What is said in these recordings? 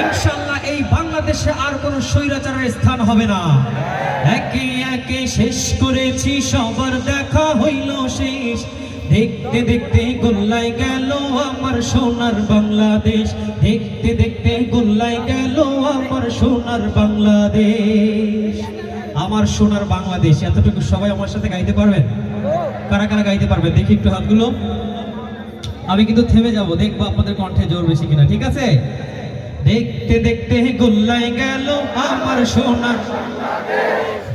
ইনশাআল্লাহ এই বাংলাদেশে আর কোনো স্বৈরাচারের স্থান হবে না। একে একে শেষ করেছি, সবার দেখা হইল শেষ। দেখতে দেখতে গোল্লায় গেল আমার সোনার বাংলাদেশ, দেখতে দেখতে গোল্লায় গেল আমার সোনার বাংলাদেশ। আমার সোনার বাংলাদেশ, এতটুকু সবাই আমার সাথে গাইতে পারবেন? কারা কারা গাইতে পারবেন দেখি একটু হাতগুলো। আমি কিন্তু থেমে যাব, দেখবো আপনাদের কণ্ঠে জোর বেশি কিনা, ঠিক আছে? দেখতে দেখতে গোল্লায় গেল আমার সোনার,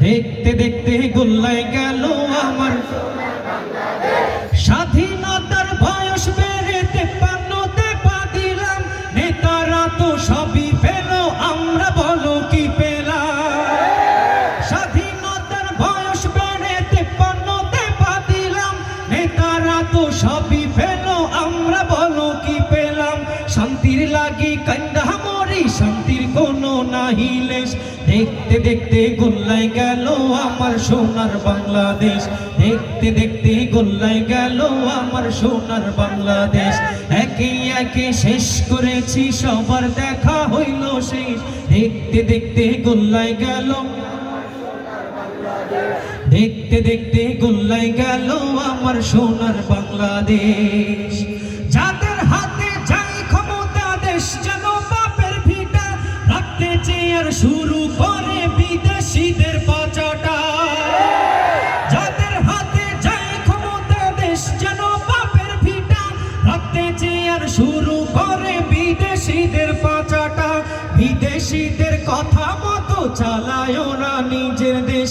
দেখতে দেখতে গোল্লায় গেল আমার স্বাধীনতার বয়স বেড়ে 53তে পা দিলাম। নেতারা তো সবই পেল, আমরা বলো কি পেলাম? স্বাধীনতার বয়স বেড়ে 53তে পা দিলাম। নেতারা তো সবই পেল, আমরা বলো কি পেলাম? শান্তির লাগি কান্দা মরি, শান্তির কোনো নাহি লেশ। দেখতে দেখতে গোল্লায় গেল আমার সোনার বাংলাদেশ, দেখতে দেখতে গোল্লায় গেল আমার সোনার বাংলাদেশ। একে একে শেষ করেছি, সবার দেখা হইল শেষ। দেখতে দেখতে গোল্লায় গেল, দেখতে দেখতে গোল্লায় গেল আমার সোনার বাংলাদেশ। যাদের হাতে যাই ক্ষমতা, দেশ যেন বাপের ভিটা, রাখতে চেয়ার শুরু করে বিদেশিদের পাচাটা। যাদের হাতে যাই ক্ষমতা, দেশ যেন বাপের ভিটা, রাখতে চেয়ার শুরু করে বিদেশিদের পাচাটা। বিদেশিদের কথা মতো চালায় ওরা নিজের দেশ।